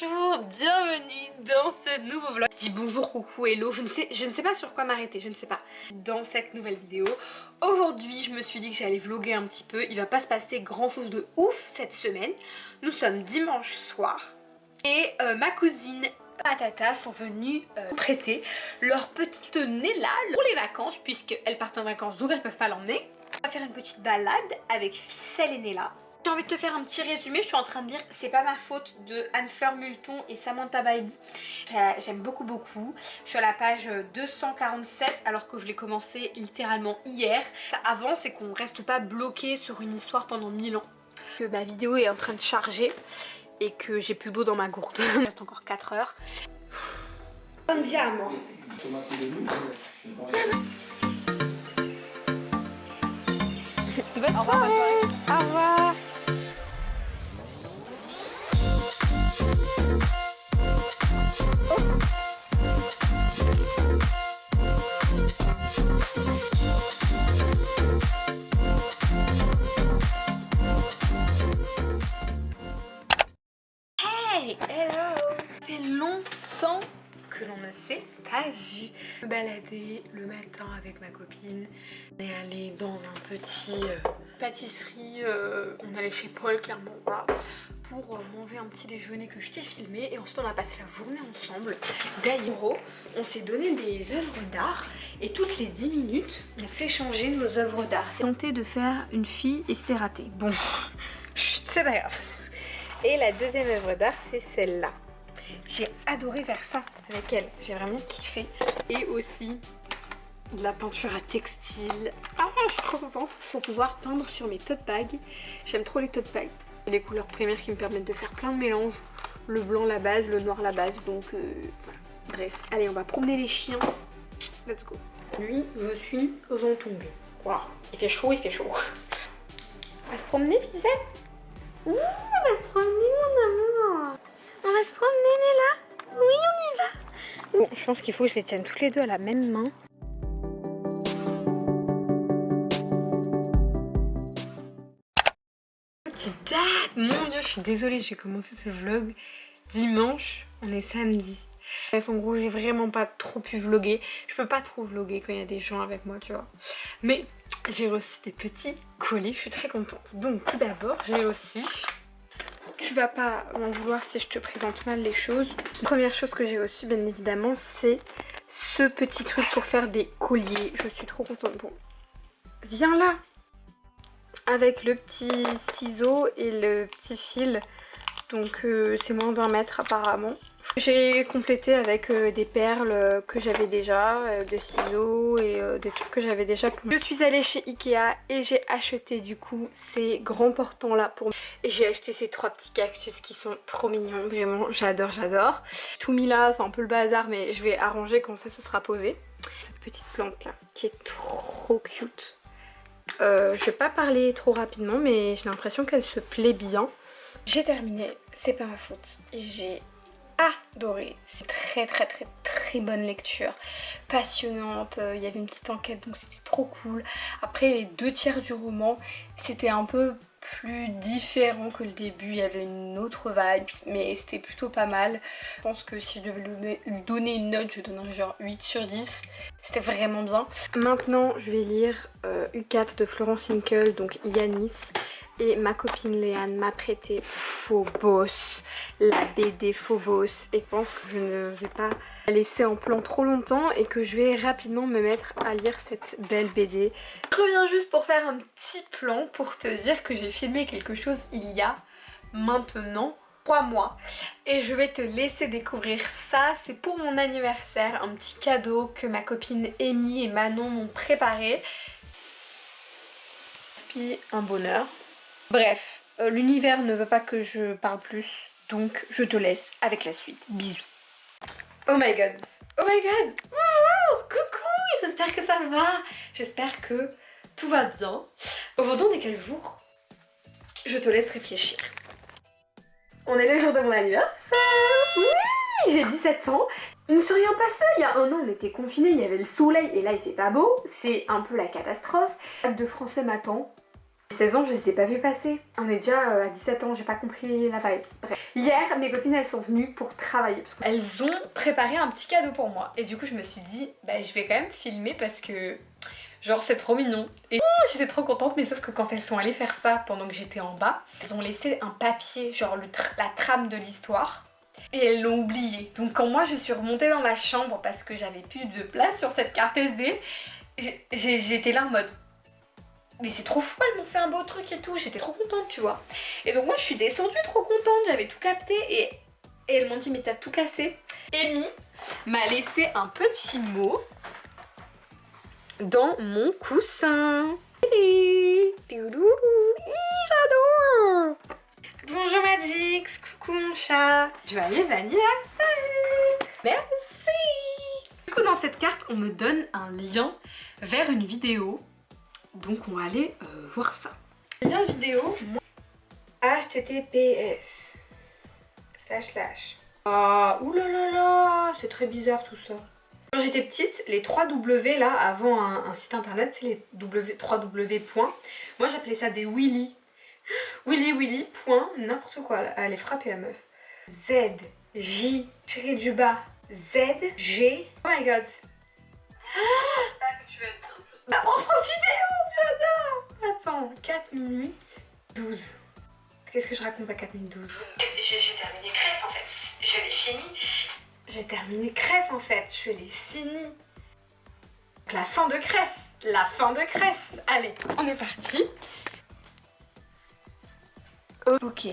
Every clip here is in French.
Bonjour, bienvenue dans ce nouveau vlog. Je dis bonjour, coucou, hello, je ne sais pas sur quoi m'arrêter, je ne sais pas. Dans cette nouvelle vidéo, aujourd'hui je me suis dit que j'allais vlogger un petit peu. Il va pas se passer grand chose de ouf cette semaine. Nous sommes dimanche soir et ma cousine et ma tata sont venues prêter leur petite Nella pour les vacances, puisqu'elles partent en vacances donc elles peuvent pas l'emmener. On va faire une petite balade avec Ficelle et Nella. J'ai envie de te faire un petit résumé. Je suis en train de lire C'est pas ma faute de Anne-Fleur Multon et Samantha Bailey. J'aime beaucoup. Je suis à la page 247 alors que je l'ai commencé littéralement hier. Avant, c'est qu'on reste pas bloqué sur une histoire pendant 1000 ans. Que ma vidéo est en train de charger et que j'ai plus d'eau dans ma gourde. Il reste encore 4 heures. Andiamo. Au revoir. Au revoir. Hey, hello. Ça fait longtemps que l'on ne s'est pas vu. Je me baladais le matin avec ma copine. On est allé dans un petit pâtisserie. On allait chez Paul, clairement, voilà, pour manger un petit déjeuner que je t'ai filmé. Et ensuite on a passé la journée ensemble. D'ailleurs, on s'est donné des œuvres d'art. Et toutes les 10 minutes, on s'échangeait nos œuvres d'art. C'est tenté de faire une fille et c'est raté. Bon, c'est pas grave. Et la deuxième œuvre d'art, c'est celle-là. J'ai adoré faire ça avec elle. J'ai vraiment kiffé. Et aussi de la peinture à textile. Ah, je suis trop contente. Pour pouvoir peindre sur mes tote bags. J'aime trop les tote bags. Les couleurs primaires qui me permettent de faire plein de mélanges. Le blanc la base, le noir la base. Donc voilà. Bref, allez, on va promener les chiens. Let's go. Lui, je suis aux ongles. Waouh, il fait chaud, il fait chaud. On va se promener, Ficelle? Ouh, on va se promener, mon amour. On va se promener, Nella. Oui, on y va. Bon, je pense qu'il faut que je les tienne toutes les deux à la même main. Petite date. Mon Dieu, je suis désolée, j'ai commencé ce vlog dimanche. On est samedi. Bref, en gros, j'ai vraiment pas trop pu vlogger. Je peux pas trop vlogger quand il y a des gens avec moi, tu vois. Mais j'ai reçu des petits colis, je suis très contente. Donc, tout d'abord, j'ai reçu... Tu vas pas m'en vouloir si je te présente mal les choses. Première chose que j'ai reçue, bien évidemment, c'est ce petit truc pour faire des colliers. Je suis trop contente. Bon, viens là. Avec le petit ciseau et le petit fil. Donc c'est moins d'1 mètre apparemment. J'ai complété avec des perles que j'avais déjà, des ciseaux et des trucs que j'avais déjà. Je suis allée chez Ikea et j'ai acheté du coup ces grands portants là pour moi. Et j'ai acheté ces 3 petits cactus qui sont trop mignons, vraiment j'adore. Tout mis là, c'est un peu le bazar mais je vais arranger quand ça se sera posé. Cette petite plante là qui est trop cute. Je vais pas parler trop rapidement mais j'ai l'impression qu'elle se plaît bien. J'ai terminé, c'est pas ma faute et j'ai adoré. C'est très bonne lecture, passionnante, il y avait une petite enquête donc c'était trop cool. Après les 2/3 du roman c'était un peu plus différent que le début, il y avait une autre vibe mais c'était plutôt pas mal. Je pense que si je devais lui donner une note je donnerais genre 8 sur 10, c'était vraiment bien. Maintenant je vais lire U4 de Florence Hinkel, donc Yanis. Et ma copine Léane m'a prêté Phobos, la BD Phobos. Et je pense que je ne vais pas la laisser en plan trop longtemps et que je vais rapidement me mettre à lire cette belle BD. Je reviens juste pour faire un petit plan pour te dire que j'ai filmé quelque chose il y a maintenant 3 mois. Et je vais te laisser découvrir ça. C'est pour mon anniversaire, un petit cadeau que ma copine Amy et Manon m'ont préparé. Puis un bonheur. Bref, l'univers ne veut pas que je parle plus, donc je te laisse avec la suite. Bisous. Oh my god. Oh my god. Wouhou, coucou, j'espère que ça va. J'espère que tout va bien. Aujourd'hui on est quel jour? Je te laisse réfléchir. On est le jour de mon anniversaire. Oui, j'ai 17 ans. Il ne s'est rien passé. Il y a 1 an on était confinés, il y avait le soleil et là il fait pas beau. C'est un peu la catastrophe. Le bac de français m'attend. 16 ans, je les ai pas vus passer. On est déjà à 17 ans, j'ai pas compris la vibe. Bref. Hier, mes copines, elles sont venues pour travailler. Parce qu'elles ont préparé un petit cadeau pour moi. Et du coup, je me suis dit, bah je vais quand même filmer parce que... Genre c'est trop mignon. Et j'étais trop contente, mais sauf que quand elles sont allées faire ça pendant que j'étais en bas, elles ont laissé un papier, genre la trame de l'histoire. Et elles l'ont oublié. Donc quand moi je suis remontée dans ma chambre parce que j'avais plus de place sur cette carte SD, j'étais là en mode... Mais c'est trop fou, elles m'ont fait un beau truc et tout, j'étais trop contente, tu vois. Et donc moi je suis descendue trop contente, j'avais tout capté et elles m'ont dit mais t'as tout cassé. Amy m'a laissé un petit mot dans mon coussin. J'adore. Bonjour Magix, coucou mon chat. Joyeux anniversaire. Merci. Du coup dans cette carte on me donne un lien vers une vidéo. Donc on va aller voir ça. Lien vidéo, https // oulala, c'est très bizarre tout ça. Quand j'étais petite, les 3W là, avant un site internet, c'est les 3W points. Moi j'appelais ça des Willy. Willy, point, n'importe quoi. Allez, frapper la meuf. Z, J, tiré du bas, Z, G. Oh my god. J'espère que tu vas être... Ma propre vidéo, j'adore. Attends, 4 minutes 12. Qu'est-ce que je raconte à 4 minutes 12? J'ai terminé Cresse en fait. Je l'ai fini. J'ai terminé Cresse en fait. Je l'ai fini. La fin de Cresse. La fin de Cresse. Allez, on est parti. Ok.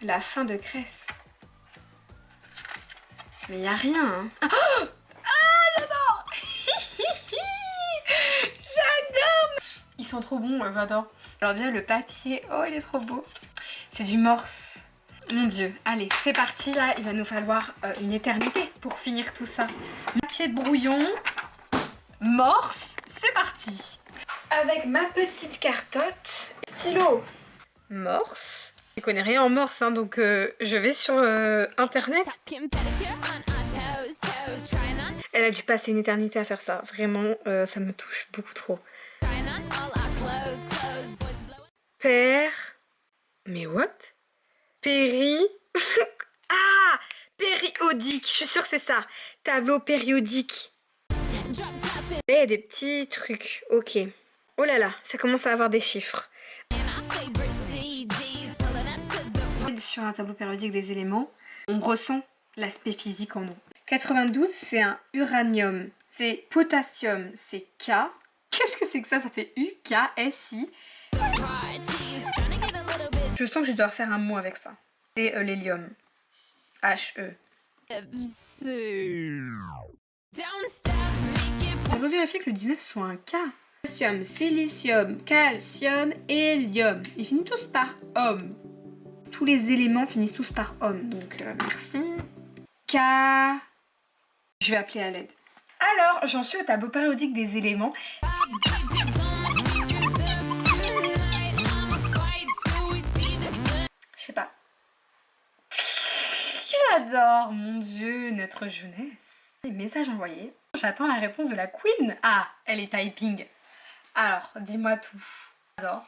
La fin de Cresse. Mais y a rien. Hein. Oh, j'adore. J'adore. Ils sont trop bons, j'adore. Alors déjà le papier, oh il est trop beau. C'est du morse. Mon dieu, allez c'est parti là, il va nous falloir une éternité pour finir tout ça. Papier de brouillon, morse, c'est parti. Avec ma petite cartote, stylo, morse. Je connais rien en morse hein, donc je vais sur internet. Elle a dû passer une éternité à faire ça, vraiment ça me touche beaucoup trop. Père... Mais what? Ah! Périodique, je suis sûre que c'est ça. Tableau périodique. Là, il y a des petits trucs, ok. Oh là là, ça commence à avoir des chiffres. Sur un tableau périodique des éléments, on ressent l'aspect physique en nous. 92, c'est un uranium. C'est potassium, c'est K. Qu'est-ce que c'est que ça? Ça fait U, K, S, I. Je sens que je dois faire un mot avec ça. C'est l'hélium. H-E. On va vérifier que le 19 soit un K. Potassium, silicium, calcium, hélium. Ils finissent tous par homme. Tous les éléments finissent tous par homme. Donc merci. K. Je vais appeler à l'aide. Alors, j'en suis au tableau périodique des éléments. Je sais pas. J'adore, mon dieu, notre jeunesse. Les messages envoyés. J'attends la réponse de la queen. Ah, elle est typing. Alors, dis-moi tout. J'adore.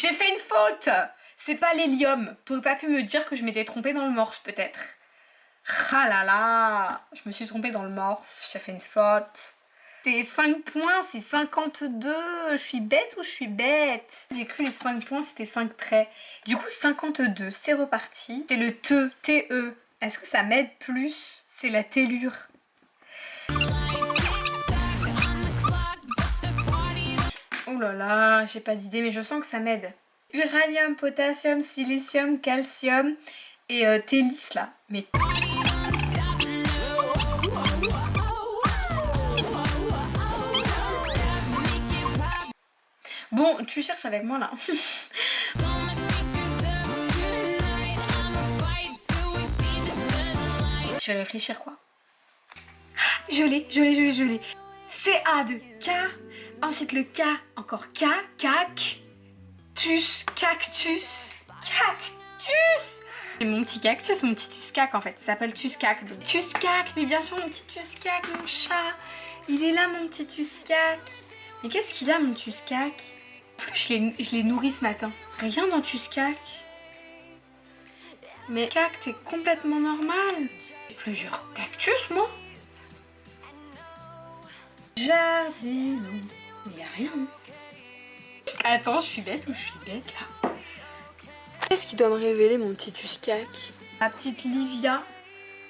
J'ai fait une faute. C'est pas l'hélium. T'aurais pas pu me dire que je m'étais trompée dans le morse, peut-être. Ah là là. Je me suis trompée dans le morse. J'ai fait une faute. C'est 5 points, c'est 52. Je suis bête ou je suis bête? J'ai cru les 5 points, c'était 5 traits. Du coup, 52, c'est reparti. C'est le te, T-E. Est-ce que ça m'aide plus? C'est la tellure. Oh là là, j'ai pas d'idée, mais je sens que ça m'aide. Uranium, potassium, silicium, calcium et télis là. Mais... Bon, tu cherches avec moi là. Je vais réfléchir quoi. Je l'ai. CA de K, ensuite le K, encore K, cactus. C'est mon petit cactus, mon petit tuscac en fait, ça s'appelle tuscac. Donc, tuscac, mais bien sûr mon petit tuscac, mon chat. Il est là mon petit tuscac. Mais qu'est-ce qu'il a mon tuscac? Plus je l'ai nourri ce matin. Rien dans tu cac. Mais cac, t'es complètement normal. J'ai plusieurs cactus, moi. Jardinons. Il y a rien. Attends, je suis bête ou je suis bête là? Qu'est-ce qui doit me révéler mon petit Tuscac? Ma petite Livia.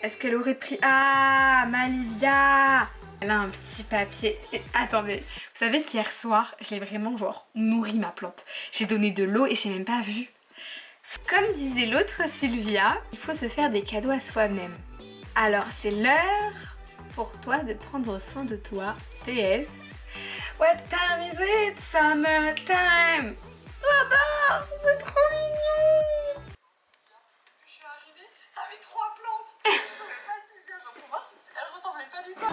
Est-ce qu'elle aurait pris... Ah, ma Livia! Elle a un petit papier. Et attendez, vous savez qu'hier soir, je l'ai vraiment genre nourri ma plante. J'ai donné de l'eau et j'ai même pas vu. Comme disait l'autre Sylvia, il faut se faire des cadeaux à soi-même. Alors c'est l'heure pour toi de prendre soin de toi. PS. What time is it? Summertime. J'adore, c'est trop mignon. Je suis arrivée avec 3 plantes. Je ne trouvais pas Sylvia, genre pour moi elles ressemblaient pas du tout.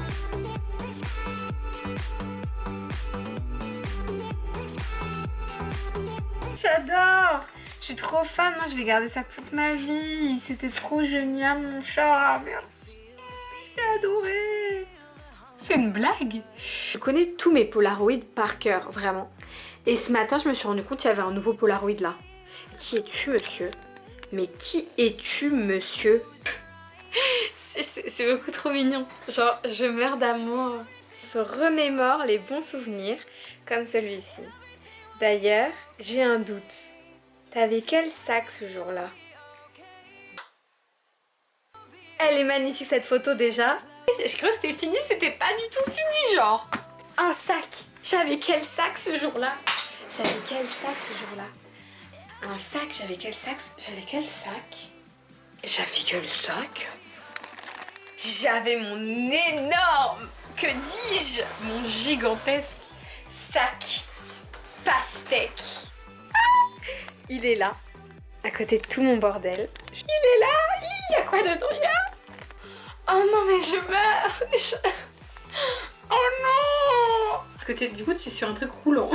J'adore. Je suis trop fan, moi je vais garder ça toute ma vie. C'était trop génial mon chat, merci. J'ai adoré. C'est une blague. Je connais tous mes Polaroids par cœur, vraiment. Et ce matin, je me suis rendu compte qu'il y avait un nouveau Polaroid là. Qui es-tu, monsieur? Mais qui es-tu, monsieur? C'est beaucoup trop mignon. Genre, je meurs d'amour. Se remémore les bons souvenirs, comme celui-ci. D'ailleurs, j'ai un doute. T'avais quel sac ce jour-là? Elle est magnifique cette photo déjà. Je crois que c'était fini, c'était pas du tout fini genre. Un sac. J'avais quel sac ce jour-là? J'avais quel sac ce jour-là? Un sac, j'avais quel sac? J'avais quel sac? J'avais quel sac? J'avais mon énorme, que dis-je? Mon gigantesque sac pastèque. Il est là, à côté de tout mon bordel. Il est là. Il y a quoi dedans? Il y a... Oh non mais je meurs. Oh non. Parce que du coup tu es sur un truc roulant.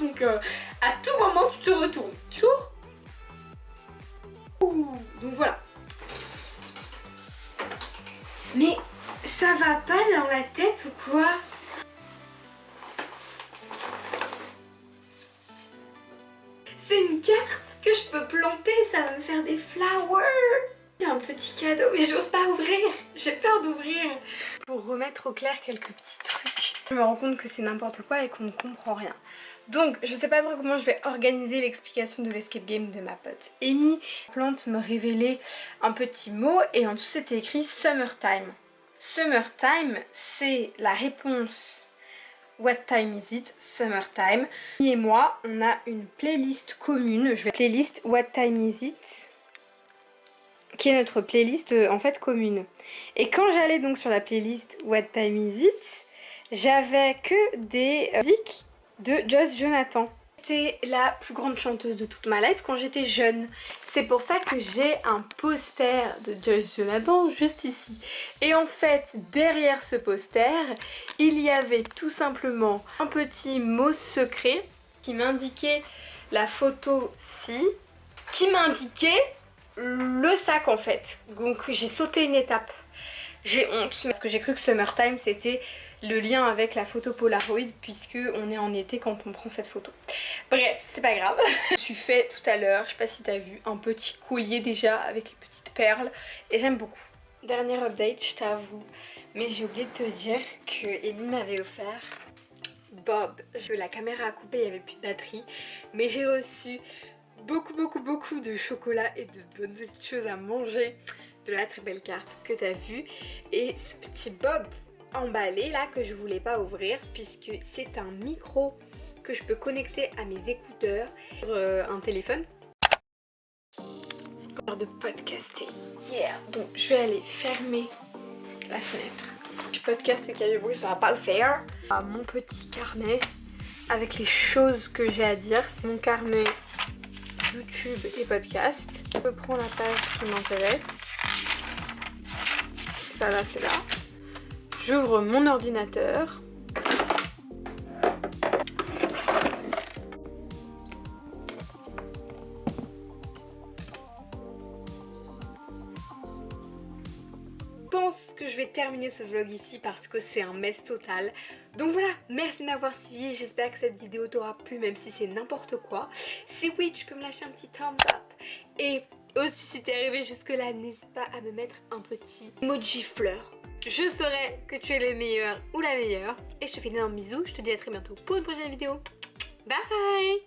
Donc à tout moment tu te retournes. Tu tournes. Donc voilà. Mais ça va pas dans la tête ou quoi? C'est une carte que je peux planter, ça va me faire des flowers. Il y a un petit cadeau mais j'ose pas ouvrir, j'ai peur d'ouvrir. Pour remettre au clair quelques petits trucs. Je me rends compte que c'est n'importe quoi et qu'on ne comprend rien. Donc je sais pas trop comment je vais organiser l'explication de l'escape game de ma pote Amy. La plante me révélait un petit mot et en dessous c'était écrit Summertime. Summertime, c'est la réponse What time is it? Summertime. Et moi, on a une playlist commune. Je vais playlist What time is it? Qui est notre playlist en fait commune. Et quand j'allais donc sur la playlist What time is it? J'avais que des musiques de Joyce Jonathan. J'étais la plus grande chanteuse de toute ma life quand j'étais jeune. C'est pour ça que j'ai un poster de Joyce Jonathan juste ici. Et en fait, derrière ce poster, il y avait tout simplement un petit mot secret qui m'indiquait la photo-ci, qui m'indiquait le sac en fait. Donc j'ai sauté une étape. J'ai honte parce que j'ai cru que Summertime c'était le lien avec la photo Polaroid puisque on est en été quand on prend cette photo. Bref, c'est pas grave. Je me suis fait tout à l'heure, je sais pas si t'as vu, un petit collier déjà avec les petites perles et j'aime beaucoup. Dernière update, je t'avoue, mais j'ai oublié de te dire que Amy m'avait offert Bob. La caméra a coupé, il n'y avait plus de batterie, mais j'ai reçu beaucoup de chocolat et de bonnes petites choses à manger de la très belle carte que tu as vue. Et ce petit Bob emballé là que je voulais pas ouvrir puisque c'est un micro que je peux connecter à mes écouteurs sur un téléphone. De podcaster. Yeah. Donc je vais aller fermer la fenêtre. Je podcaste et qu'il y a du bruit, ça va pas le faire. Mon petit carnet avec les choses que j'ai à dire. C'est mon carnet YouTube et podcast. Je prends la page qui m'intéresse. Ça là, c'est là. J'ouvre mon ordinateur. pense que je vais terminer ce vlog ici parce que c'est un mess total. Donc voilà, merci de m'avoir suivi, j'espère que cette vidéo t'aura plu même si c'est n'importe quoi. Si oui, tu peux me lâcher un petit thumbs up. Et aussi si t'es arrivé jusque là, n'hésite pas à me mettre un petit emoji fleur. Je saurai que tu es le meilleur ou la meilleure. Et je te fais un énorme bisou, je te dis à très bientôt pour une prochaine vidéo. Bye.